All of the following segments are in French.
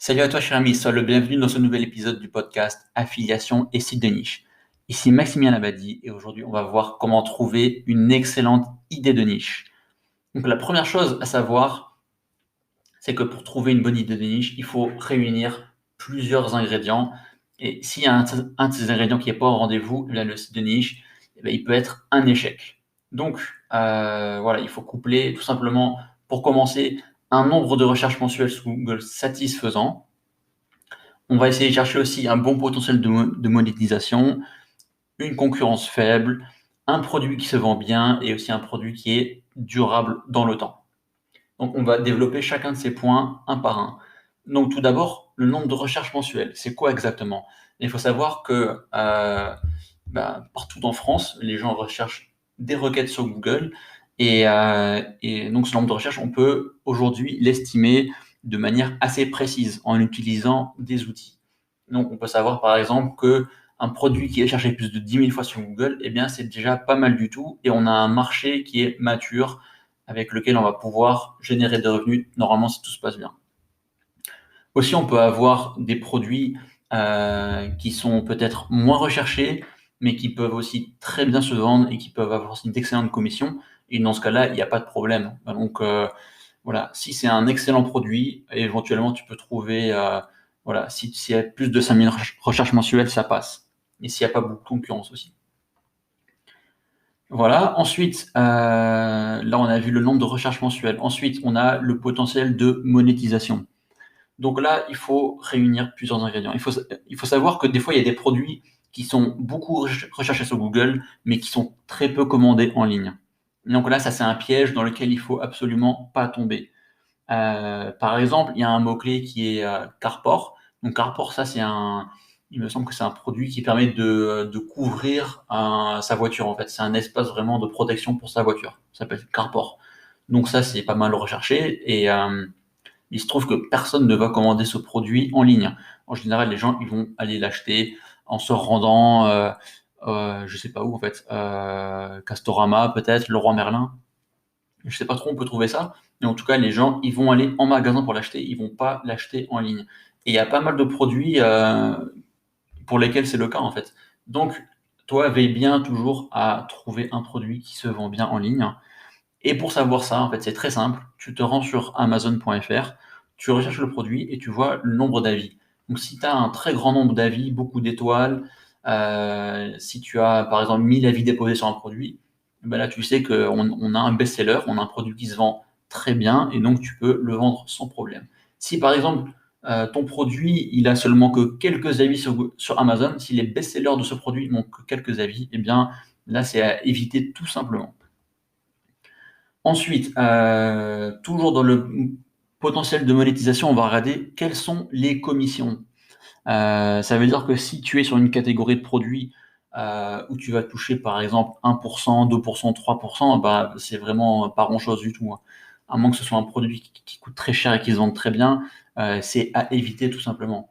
Salut à toi, cher ami, sois le bienvenu dans ce nouvel épisode du podcast Affiliation et site de niche. Ici Maximilien Labadie et aujourd'hui on va voir comment trouver une excellente idée de niche. Donc la première chose à savoir, c'est que pour trouver une bonne idée de niche, il faut réunir plusieurs ingrédients. Et s'il y a un de ces ingrédients qui n'est pas au rendez-vous, eh bien, le site de niche, eh bien, il peut être un échec. Donc voilà, il faut coupler tout simplement, pour commencer, un nombre de recherches mensuelles sur Google satisfaisant. On va essayer de chercher aussi un bon potentiel de monétisation, une concurrence faible, un produit qui se vend bien et aussi un produit qui est durable dans le temps. Donc, on va développer chacun de ces points un par un. Donc, tout d'abord, le nombre de recherches mensuelles. C'est quoi exactement? Il faut savoir que partout en France, les gens recherchent des requêtes sur Google et donc ce nombre de recherches, on peut aujourd'hui l'estimer de manière assez précise en utilisant des outils. Donc, on peut savoir par exemple que un produit qui est cherché plus de 10 000 fois sur Google, eh bien, c'est déjà pas mal du tout et on a un marché qui est mature avec lequel on va pouvoir générer des revenus normalement si tout se passe bien. Aussi, on peut avoir des produits qui sont peut-être moins recherchés, mais qui peuvent aussi très bien se vendre et qui peuvent avoir aussi d'excellentes commissions. Et dans ce cas-là, il n'y a pas de problème. Donc voilà, si c'est un excellent produit, éventuellement tu peux trouver, voilà, s'il y a plus de 5000 recherches mensuelles, ça passe. Et s'il n'y a pas beaucoup de concurrence aussi. Voilà. Ensuite, là, on a vu le nombre de recherches mensuelles. Ensuite, on a le potentiel de monétisation. Donc là, il faut réunir plusieurs ingrédients. Il faut savoir que des fois, il y a des produits qui sont beaucoup recherchés sur Google, mais qui sont très peu commandés en ligne. Donc là, ça, c'est un piège dans lequel il faut absolument pas tomber. Par exemple, il y a un mot-clé qui est Carport. Donc Carport, ça, il me semble que c'est un produit qui permet de couvrir sa voiture, en fait. C'est un espace vraiment de protection pour sa voiture. Ça s'appelle Carport. Donc ça, c'est pas mal recherché et il se trouve que personne ne va commander ce produit en ligne. En général, les gens ils vont aller l'acheter en se rendant, je sais pas où en fait, Castorama peut-être, Leroy Merlin. Je sais pas trop où on peut trouver ça, mais en tout cas, les gens ils vont aller en magasin pour l'acheter, ils vont pas l'acheter en ligne. Et il y a pas mal de produits pour lesquels c'est le cas en fait. Donc, toi, veille bien toujours à trouver un produit qui se vend bien en ligne. Et pour savoir ça, en fait, c'est très simple. Tu te rends sur Amazon.fr, tu recherches le produit et tu vois le nombre d'avis. Donc, si tu as un très grand nombre d'avis, beaucoup d'étoiles, si tu as par exemple 1000 avis déposés sur un produit, ben là, tu sais qu'on a un best-seller, on a un produit qui se vend très bien et donc tu peux le vendre sans problème. Si par exemple, ton produit, il a seulement que quelques avis sur Amazon, si les best-sellers de ce produit n'ont que quelques avis, eh bien là, c'est à éviter tout simplement. Ensuite, toujours dans le potentiel de monétisation, on va regarder quelles sont les commissions. Ça veut dire que si tu es sur une catégorie de produits où tu vas toucher par exemple 1%, 2%, 3%, bah, c'est vraiment pas grand-chose du tout, hein. À moins que ce soit un produit qui coûte très cher et qui se vende très bien, c'est à éviter tout simplement.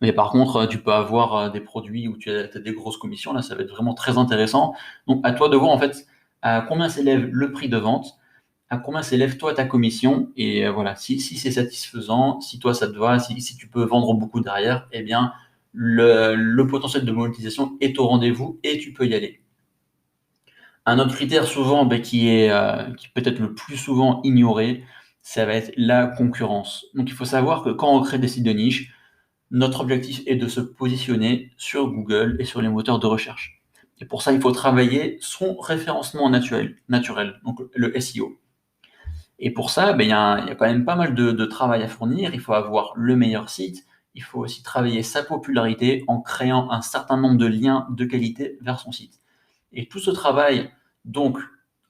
Mais par contre, tu peux avoir des produits où tu as des grosses commissions. Là, ça va être vraiment très intéressant. Donc, à toi de voir en fait à combien s'élève le prix de vente, à combien s'élève toi ta commission. Et voilà, si c'est satisfaisant, si toi ça te va, si tu peux vendre beaucoup derrière, eh bien, le potentiel de monétisation est au rendez-vous et tu peux y aller. Un autre critère souvent qui peut être le plus souvent ignoré, ça va être la concurrence. Donc, il faut savoir que quand on crée des sites de niche, notre objectif est de se positionner sur Google et sur les moteurs de recherche. Et pour ça, il faut travailler son référencement naturel, donc le SEO. Et pour ça, il y a quand même pas mal de travail à fournir. Il faut avoir le meilleur site. Il faut aussi travailler sa popularité en créant un certain nombre de liens de qualité vers son site. Et tout ce travail, donc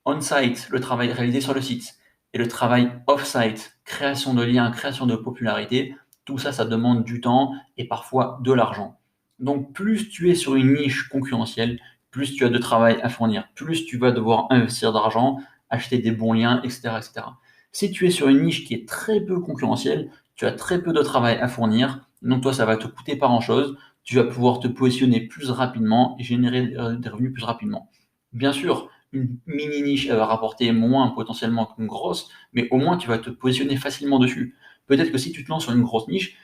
on-site, le travail réalisé sur le site, et le travail off-site, création de liens, création de popularité, tout ça, ça demande du temps et parfois de l'argent. Donc plus tu es sur une niche concurrentielle, plus tu as de travail à fournir, plus tu vas devoir investir d'argent, acheter des bons liens, etc., etc. Si tu es sur une niche qui est très peu concurrentielle, tu as très peu de travail à fournir, donc toi, ça va te coûter pas grand-chose, tu vas pouvoir te positionner plus rapidement et générer des revenus plus rapidement. Bien sûr, une mini niche, elle va rapporter moins potentiellement qu'une grosse, mais au moins tu vas te positionner facilement dessus. Peut-être que si tu te lances sur une grosse niche,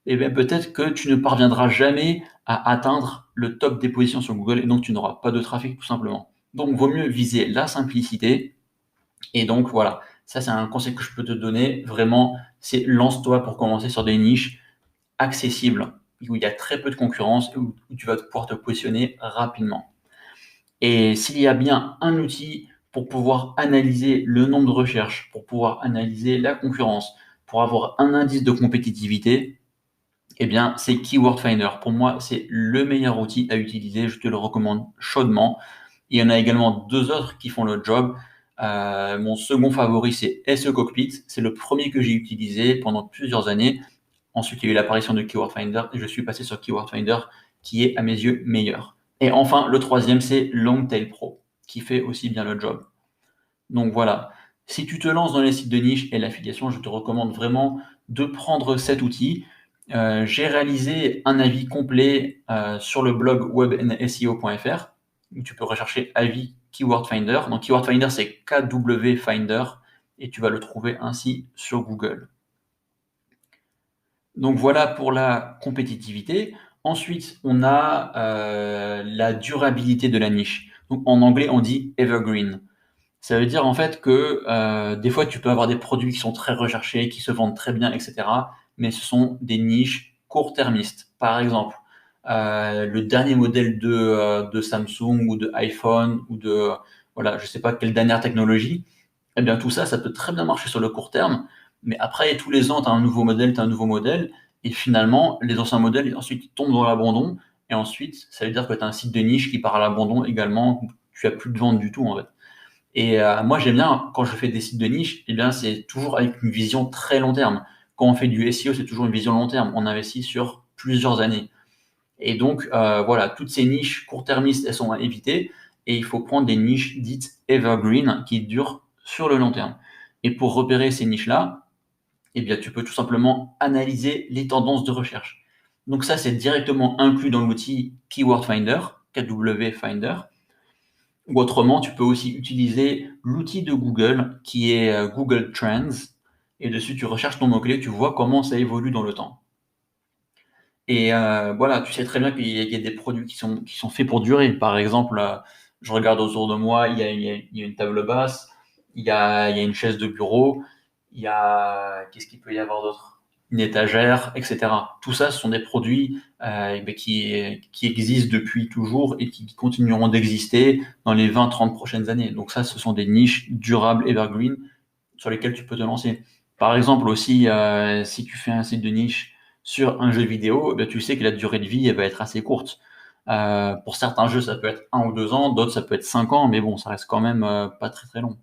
eh bien peut-être que tu ne parviendras jamais à atteindre le top des positions sur Google et donc tu n'auras pas de trafic tout simplement. Donc vaut mieux viser la simplicité et donc voilà, ça c'est un conseil que je peux te donner vraiment, c'est lance-toi pour commencer sur des niches accessibles, où il y a très peu de concurrence, où tu vas pouvoir te positionner rapidement. Et s'il y a bien un outil pour pouvoir analyser le nombre de recherches, pour pouvoir analyser la concurrence, pour avoir un indice de compétitivité, eh bien, c'est Keyword Finder. Pour moi, c'est le meilleur outil à utiliser. Je te le recommande chaudement. Il y en a également deux autres qui font le job. Mon second favori, c'est SE Cockpit. C'est le premier que j'ai utilisé pendant plusieurs années. Ensuite, il y a eu l'apparition de Keyword Finder et je suis passé sur Keyword Finder qui est à mes yeux meilleur. Et enfin, le troisième, c'est Longtail Pro qui fait aussi bien le job. Donc voilà, si tu te lances dans les sites de niche et l'affiliation, je te recommande vraiment de prendre cet outil. J'ai réalisé un avis complet sur le blog webnseo.fr où tu peux rechercher avis Keyword Finder. Donc Keyword Finder, c'est KW Finder et tu vas le trouver ainsi sur Google. Donc voilà pour la compétitivité. Ensuite, on a la durabilité de la niche. Donc en anglais, on dit evergreen. Ça veut dire en fait que des fois, tu peux avoir des produits qui sont très recherchés, qui se vendent très bien, etc. Mais ce sont des niches court-termistes. Par exemple, le dernier modèle de Samsung ou de iPhone ou de, voilà, je sais pas quelle dernière technologie, eh bien tout ça, ça peut très bien marcher sur le court terme. Mais après, tous les ans, tu as un nouveau modèle, tu as un nouveau modèle. Et finalement, les anciens modèles, ensuite, ils tombent dans l'abandon. Et ensuite, ça veut dire que tu as un site de niche qui part à l'abandon également. Tu as plus de vente du tout, en fait. Et moi, j'aime bien, quand je fais des sites de niche, eh bien, c'est toujours avec une vision très long terme. Quand on fait du SEO, c'est toujours une vision long terme. On investit sur plusieurs années. Et donc, voilà, toutes ces niches court-termistes, elles sont à éviter. Et il faut prendre des niches dites evergreen qui durent sur le long terme. Et pour repérer ces niches-là, eh bien, tu peux tout simplement analyser les tendances de recherche. Donc ça, c'est directement inclus dans l'outil Keyword Finder, KW Finder. Ou autrement, tu peux aussi utiliser l'outil de Google qui est Google Trends. Et dessus, tu recherches ton mot-clé, tu vois comment ça évolue dans le temps. Et voilà, tu sais très bien qu'il y a des produits qui sont faits pour durer. Par exemple, je regarde autour de moi, il y a une table basse, il y a une chaise de bureau, il y a qu'est-ce qu'il peut y avoir d'autre? Une étagère, etc. Tout ça, ce sont des produits qui existent depuis toujours et qui continueront d'exister dans les 20-30 prochaines années. Donc ça, ce sont des niches durables, evergreen, sur lesquelles tu peux te lancer. Par exemple aussi, si tu fais un site de niche sur un jeu vidéo, eh bien, tu sais que la durée de vie elle va être assez courte. Pour certains jeux, ça peut être 1 ou 2 ans, d'autres, ça peut être 5 ans, mais bon, ça reste quand même pas très très long.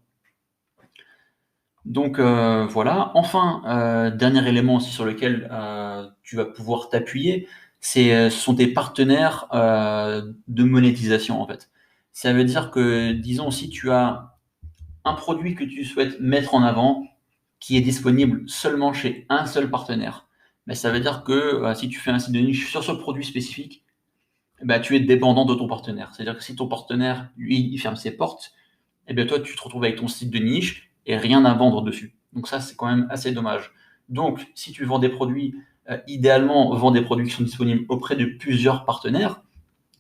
Donc voilà. Enfin, dernier élément aussi sur lequel tu vas pouvoir t'appuyer, ce sont tes partenaires de monétisation en fait. Ça veut dire que, disons, si tu as un produit que tu souhaites mettre en avant, qui est disponible seulement chez un seul partenaire. Mais ça veut dire que si tu fais un site de niche sur ce produit spécifique, bah, tu es dépendant de ton partenaire. C'est-à-dire que si ton partenaire, lui, il ferme ses portes, et bien toi, tu te retrouves avec ton site de niche et rien à vendre dessus. Donc ça, c'est quand même assez dommage. Donc, si tu vends des produits, idéalement, vends des produits qui sont disponibles auprès de plusieurs partenaires.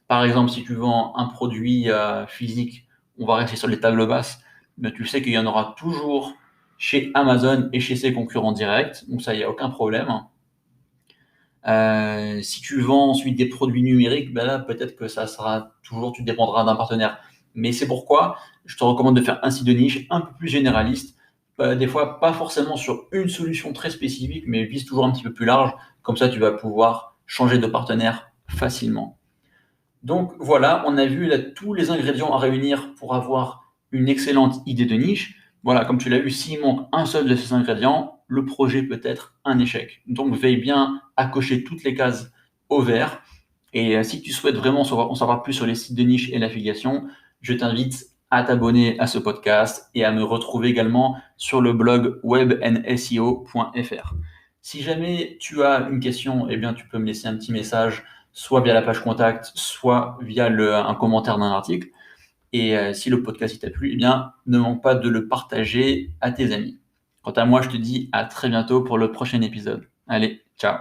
Par exemple, si tu vends un produit physique, on va rester sur les tables basses, mais tu sais qu'il y en aura toujours chez Amazon et chez ses concurrents directs, donc ça, il n'y a aucun problème. Si tu vends ensuite des produits numériques, ben là, peut-être que ça sera toujours, tu dépendras d'un partenaire. Mais c'est pourquoi je te recommande de faire un site de niche un peu plus généraliste, des fois pas forcément sur une solution très spécifique, mais vise toujours un petit peu plus large. Comme ça, tu vas pouvoir changer de partenaire facilement. Donc voilà, on a vu là tous les ingrédients à réunir pour avoir une excellente idée de niche. Voilà, comme tu l'as vu, s'il manque un seul de ces ingrédients, le projet peut être un échec. Donc veille bien à cocher toutes les cases au vert. Et si tu souhaites vraiment en savoir plus sur les sites de niche et l'affiliation, je t'invite à t'abonner à ce podcast et à me retrouver également sur le blog webnseo.fr. Si jamais tu as une question, eh bien, tu peux me laisser un petit message soit via la page contact, soit via un commentaire d'un article. Et si le podcast t'a plu, eh bien, ne manque pas de le partager à tes amis. Quant à moi, je te dis à très bientôt pour le prochain épisode. Allez, ciao!